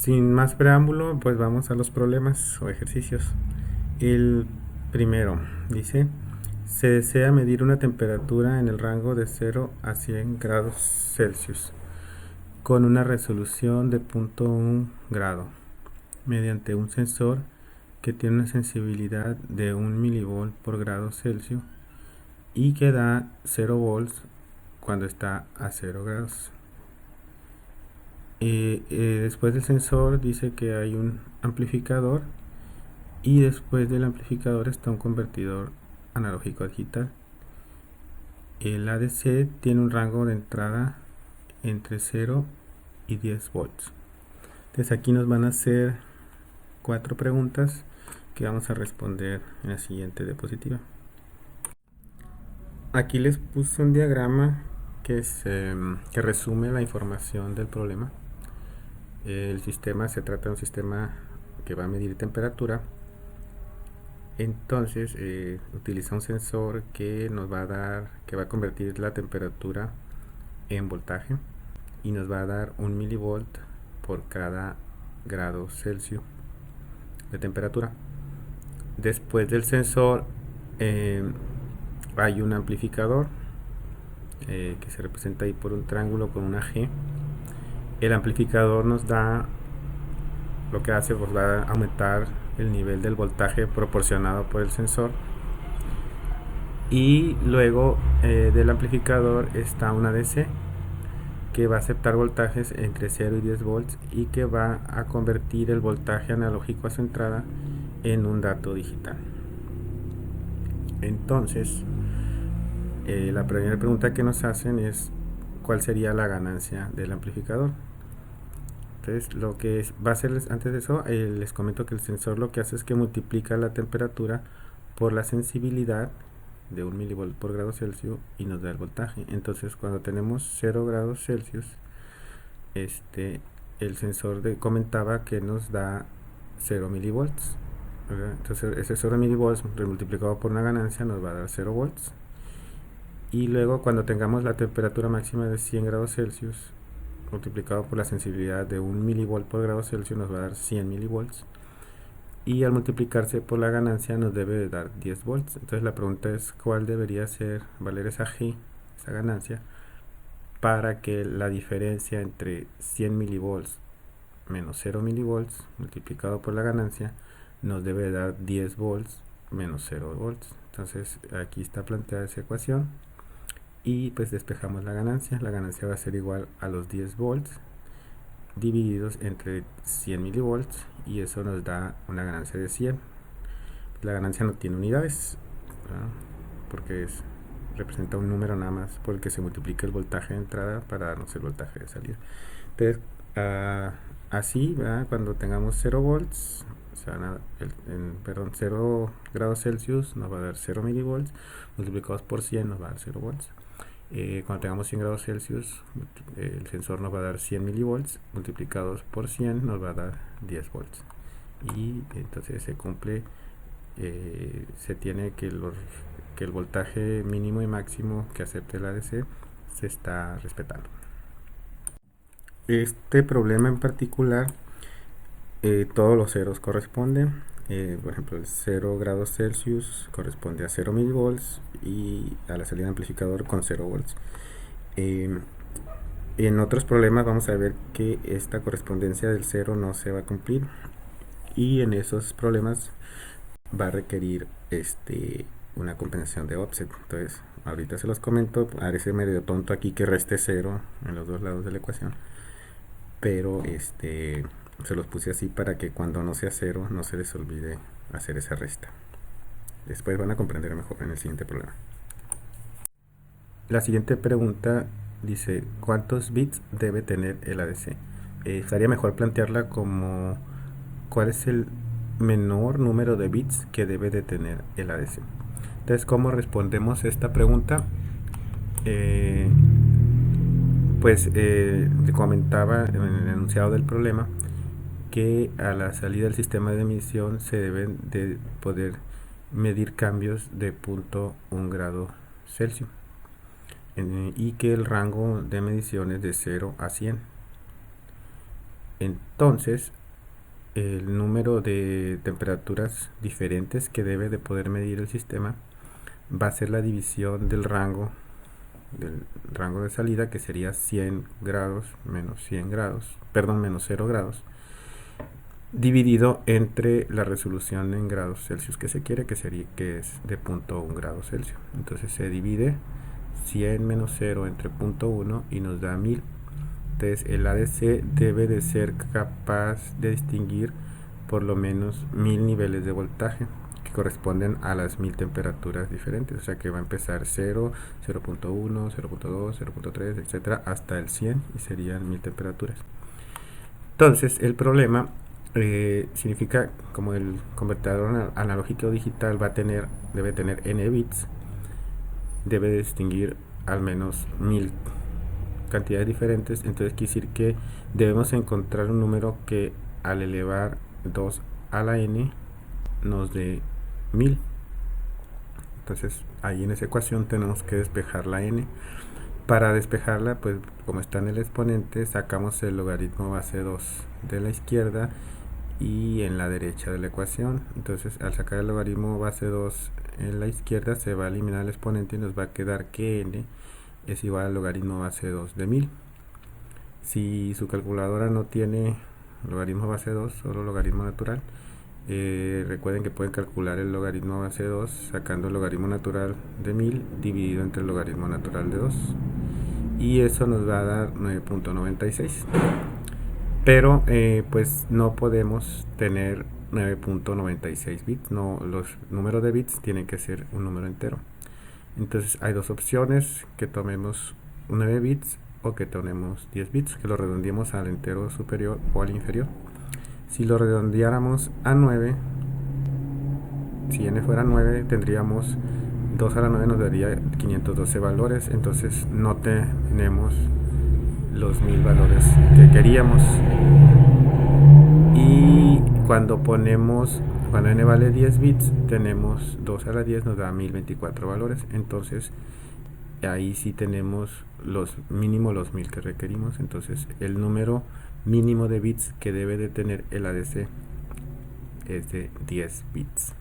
Sin más preámbulo, pues vamos a los problemas o ejercicios. El primero dice, se desea medir una temperatura en el rango de 0 a 100 grados Celsius con una resolución de 0.1 grado mediante un sensor que tiene una sensibilidad de 1 milivolt por grado Celsius y que da 0 volts cuando está a 0 grados. Después del sensor dice que hay un amplificador y después del amplificador está un convertidor analógico a digital. El ADC tiene un rango de entrada entre 0 y 10 volts. Entonces aquí nos van a hacer 4 preguntas que vamos a responder en la siguiente diapositiva. Aquí les puse un diagrama que resume la información del problema. El sistema se trata de un sistema que va a medir temperatura. Entonces utiliza un sensor que nos va a dar, que va a convertir la temperatura en voltaje y nos va a dar 1 milivolt por cada grado Celsius de temperatura. Después del sensor hay un amplificador que se representa ahí por un triángulo con una G. El amplificador nos da, lo que hace, pues va a aumentar el nivel del voltaje proporcionado por el sensor. Y luego del amplificador está una DC que va a aceptar voltajes entre 0 y 10 volts y que va a convertir el voltaje analógico a su entrada en un dato digital. Entonces, la primera pregunta que nos hacen es ¿cuál sería la ganancia del amplificador? Entonces, lo que va a hacer antes de eso, les comento que el sensor lo que hace es que multiplica la temperatura por la sensibilidad de 1 milivolt por grado Celsius y nos da el voltaje. Entonces, cuando tenemos 0 grados Celsius, el sensor comentaba que nos da 0 milivolts, ¿verdad? Entonces, ese 0 milivolts multiplicado por una ganancia nos va a dar 0 volts. Y luego, cuando tengamos la temperatura máxima de 100 grados Celsius multiplicado por la sensibilidad de 1 milivolt por grado Celsius nos va a dar 100 milivolts. Y al multiplicarse por la ganancia nos debe de dar 10 volts. Entonces la pregunta es cuál debería valer esa G, esa ganancia, para que la diferencia entre 100 milivolts menos 0 milivolts multiplicado por la ganancia nos debe de dar 10 volts menos 0 volts. Entonces aquí está planteada esa ecuación y pues despejamos la ganancia. La ganancia va a ser igual a los 10 volts divididos entre 100 milivolts y eso nos da una ganancia de 100. La ganancia no tiene unidades, ¿verdad? Porque representa un número nada más por el que se multiplica el voltaje de entrada para darnos el voltaje de salida. Entonces así, ¿verdad? Cuando tengamos 0 volts, perdón, 0 grados Celsius nos va a dar 0 milivolts, multiplicados por 100 nos va a dar 0 volts. Cuando tengamos 100 grados Celsius, el sensor nos va a dar 100 milivolts, multiplicados por 100 nos va a dar 10 volts. Y entonces se cumple, se tiene que el voltaje mínimo y máximo que acepte la ADC se está respetando. Este problema en particular, todos los ceros corresponden. Por ejemplo, el 0 grados Celsius corresponde a 0 milivolts y a la salida del amplificador con 0 volts. En otros problemas vamos a ver que esta correspondencia del 0 no se va a cumplir y en esos problemas va a requerir una compensación de offset. Entonces ahorita se los comento. Parece medio tonto aquí que reste 0 en los dos lados de la ecuación, pero se los puse así para que cuando no sea 0 no se les olvide hacer esa resta. Después van a comprender mejor en el siguiente problema. La siguiente pregunta dice ¿cuántos bits debe tener el ADC? Estaría mejor plantearla como ¿cuál es el menor número de bits que debe de tener el ADC? Entonces, ¿cómo respondemos esta pregunta? Pues comentaba en el enunciado del problema que a la salida del sistema de emisión se deben de poder medir cambios de 0.1 grado Celsius y que el rango de medición es de 0 a 100. Entonces, el número de temperaturas diferentes que debe de poder medir el sistema va a ser la división del rango de salida, que sería 100 grados menos 100 grados, perdón, menos 0 grados, dividido entre la resolución en grados Celsius que se quiere, que es de 0.1 grados Celsius. Entonces se divide 100 menos 0 entre 0.1 y nos da 1000. Entonces el ADC debe de ser capaz de distinguir por lo menos 1000 niveles de voltaje, que corresponden a las 1000 temperaturas diferentes. O sea que va a empezar 0, 0.1, 0.2, 0.3, etcétera, hasta el 100, y serían 1000 temperaturas. Entonces el problema significa, como el convertidor analógico digital debe tener n bits, debe distinguir al menos 1000 cantidades diferentes. Entonces quiere decir que debemos encontrar un número que al elevar 2 a la n nos dé 1000. Entonces ahí en esa ecuación tenemos que despejar la n. Para despejarla, pues como está en el exponente, sacamos el logaritmo base 2 de la izquierda y en la derecha de la ecuación. Entonces al sacar el logaritmo base 2 en la izquierda, se va a eliminar el exponente y nos va a quedar que n es igual al logaritmo base 2 de 1000. Si su calculadora no tiene logaritmo base 2, solo logaritmo natural, recuerden que pueden calcular el logaritmo base 2 sacando el logaritmo natural de 1000 dividido entre el logaritmo natural de 2, y eso nos va a dar 9.96. Pero pues no podemos tener 9.96 bits, no, los números de bits tienen que ser un número entero. Entonces hay dos opciones: que tomemos 9 bits o que tomemos 10 bits, que lo redondeemos al entero superior o al inferior. Si lo redondeáramos a 9, si n fuera 9, tendríamos 2 a la 9 nos daría 512 valores. Entonces no tenemos los 1000 valores que queríamos. Y cuando n vale 10 bits, tenemos 2 a la 10 nos da 1024 valores. Entonces ahí sí tenemos mínimo los 1000 que requerimos. Entonces el número mínimo de bits que debe de tener el ADC es de 10 bits,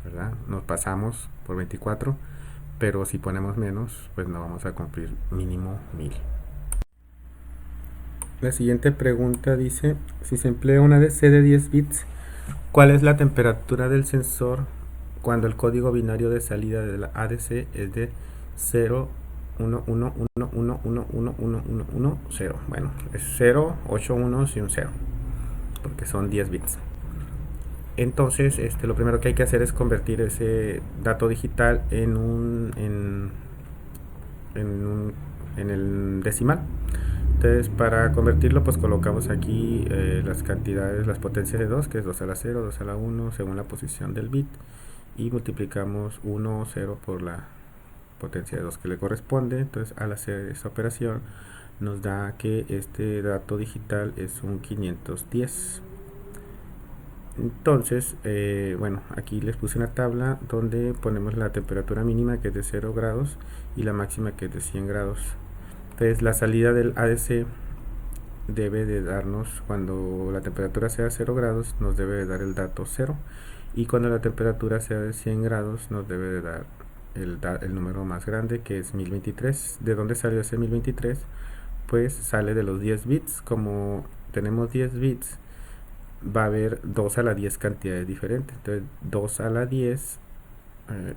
¿verdad? Nos pasamos por 24, pero si ponemos menos, pues no vamos a cumplir mínimo 1000. La siguiente pregunta dice: si se emplea un ADC de 10 bits, ¿cuál es la temperatura del sensor cuando el código binario de salida de la ADC es de 0, 1, 1, 1, 1, 1, 1, 1, 1, 1, 0? Bueno, es 0, 8 unos y un 0, porque son 10 bits. Entonces lo primero que hay que hacer es convertir ese dato digital en el decimal. Entonces para convertirlo, pues colocamos aquí las cantidades, las potencias de 2, que es 2 a la 0, 2 a la 1, según la posición del bit, y multiplicamos 1 o 0 por la potencia de 2 que le corresponde. Entonces al hacer esa operación nos da que este dato digital es un 510. Entonces, bueno, aquí les puse una tabla donde ponemos la temperatura mínima, que es de 0 grados, y la máxima, que es de 100 grados. Entonces la salida del ADC debe de darnos, cuando la temperatura sea 0 grados, nos debe de dar el dato 0, y cuando la temperatura sea de 100 grados nos debe de dar el número más grande, que es 1023. ¿De dónde salió ese 1023? Pues sale de los 10 bits. Como tenemos 10 bits, va a haber 2 a la 10 cantidades diferentes. Entonces 2 a la 10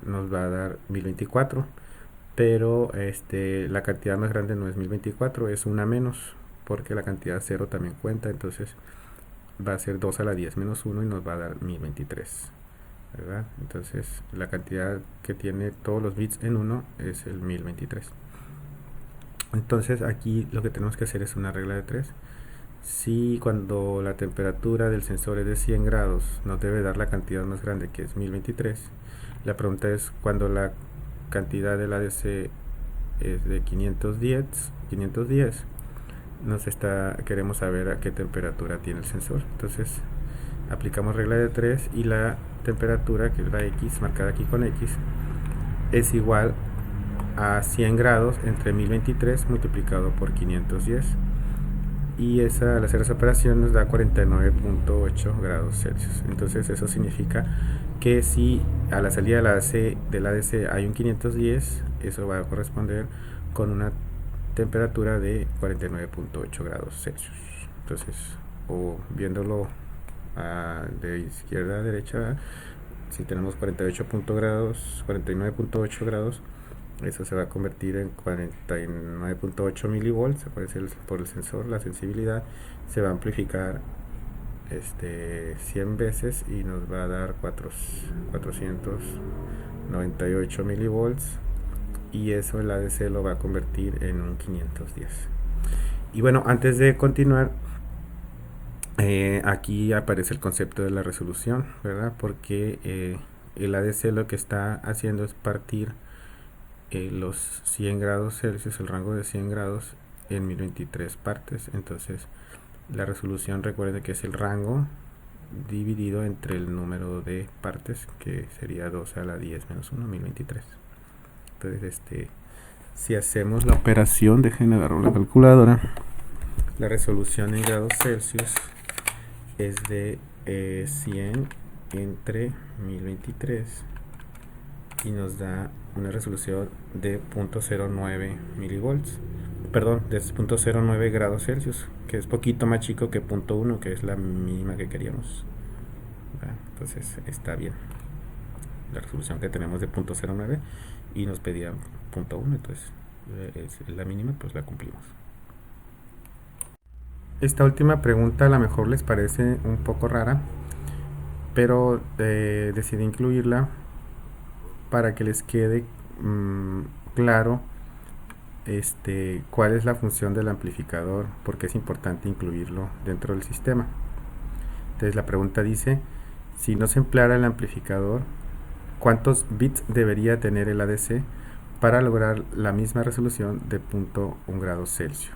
nos va a dar 1024, pero la cantidad más grande no es 1024, es una menos, porque la cantidad 0 también cuenta. Entonces va a ser 2 a la 10 menos 1 y nos va a dar 1023, ¿verdad? Entonces la cantidad que tiene todos los bits en 1 es el 1023. Entonces aquí lo que tenemos que hacer es una regla de 3. Si cuando la temperatura del sensor es de 100 grados nos debe dar la cantidad más grande, que es 1023, la pregunta es: cuando la cantidad del ADC es de 510, queremos saber a qué temperatura tiene el sensor. Entonces aplicamos regla de 3 y la temperatura, que es la X marcada aquí con X, es igual a 100 grados entre 1023 multiplicado por 510. y al hacer esa operación nos da 49.8 grados Celsius. Entonces eso significa que si a la salida del ADC hay un 510, eso va a corresponder con una temperatura de 49.8 grados Celsius. Entonces, o viéndolo de izquierda a derecha, si tenemos 49.8 grados, eso se va a convertir en 49.8 milivolts, aparece por el sensor, la sensibilidad se va a amplificar 100 veces y nos va a dar 498 milivolts, y eso el ADC lo va a convertir en un 510. Y bueno, antes de continuar, aquí aparece el concepto de la resolución, ¿verdad? Porque el ADC lo que está haciendo es partir los 100 grados Celsius, el rango de 100 grados, en 1023 partes. Entonces la resolución, recuerden que es el rango dividido entre el número de partes, que sería 12 a la 10 menos 1, 1023. Entonces si hacemos la operación, dejen agarrar la calculadora, la resolución en grados Celsius es de 100 entre 1023 y nos da una resolución de 0.09 milivolts, perdón, de 0.09 grados Celsius, que es poquito más chico que 0.1, que es la mínima que queríamos. Entonces está bien la resolución que tenemos de 0.09 y nos pedía 0.1, entonces es la mínima, pues la cumplimos. Esta última pregunta a lo mejor les parece un poco rara, pero decidí incluirla para que les quede claro cuál es la función del amplificador, porque es importante incluirlo dentro del sistema. Entonces la pregunta dice: si no se empleara el amplificador, ¿cuántos bits debería tener el ADC para lograr la misma resolución de 0.1 grados Celsius?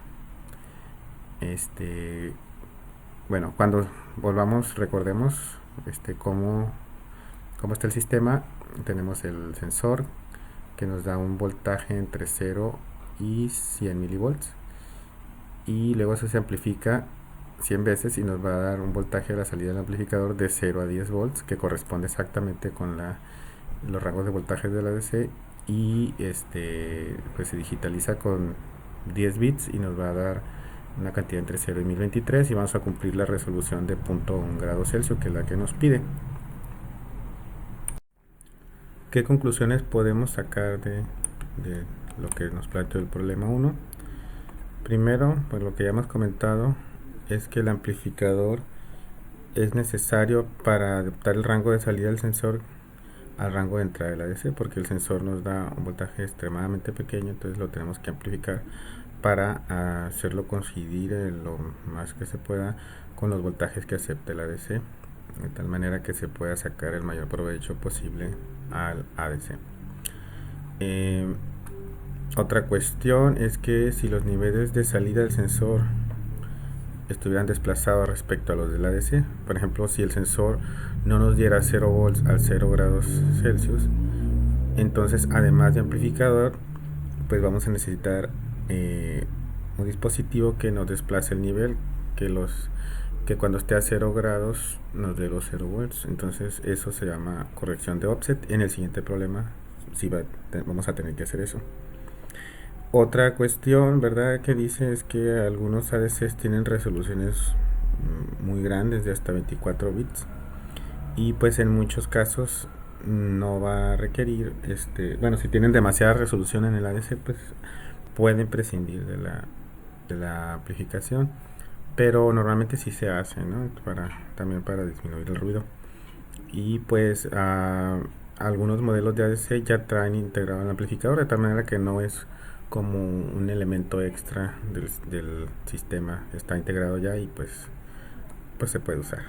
Bueno, cuando volvamos, recordemos cómo está el sistema. Tenemos el sensor que nos da un voltaje entre 0 y 100 milivolts, y luego eso se amplifica 100 veces y nos va a dar un voltaje a la salida del amplificador de 0 a 10 volts, que corresponde exactamente con los rangos de voltaje del ADC, y pues se digitaliza con 10 bits y nos va a dar una cantidad entre 0 y 1023, y vamos a cumplir la resolución de 0.1 grados Celsius, que es la que nos pide. ¿Qué conclusiones podemos sacar de lo que nos planteó el problema 1? Primero, pues lo que ya hemos comentado es que el amplificador es necesario para adaptar el rango de salida del sensor al rango de entrada del ADC, porque el sensor nos da un voltaje extremadamente pequeño, entonces lo tenemos que amplificar para hacerlo coincidir lo más que se pueda con los voltajes que acepta el ADC, de tal manera que se pueda sacar el mayor provecho posible al ADC. Otra cuestión es que si los niveles de salida del sensor estuvieran desplazados respecto a los del ADC, por ejemplo, si el sensor no nos diera 0 volts al 0 grados Celsius, entonces además de amplificador, pues vamos a necesitar un dispositivo que nos desplace el nivel, que cuando esté a 0 grados nos dé los 0 volts. Entonces eso se llama corrección de offset. En el siguiente problema sí vamos a tener que hacer eso. Otra cuestión, ¿verdad?, que dice es que algunos ADCs tienen resoluciones muy grandes, de hasta 24 bits, y pues en muchos casos no va a requerir, bueno, si tienen demasiada resolución en el ADC, pues pueden prescindir de la amplificación, pero normalmente sí se hace, ¿no?, también para disminuir el ruido. Y pues algunos modelos de ADC ya traen integrado el amplificador, de tal manera que no es como un elemento extra del sistema, está integrado ya y pues se puede usar.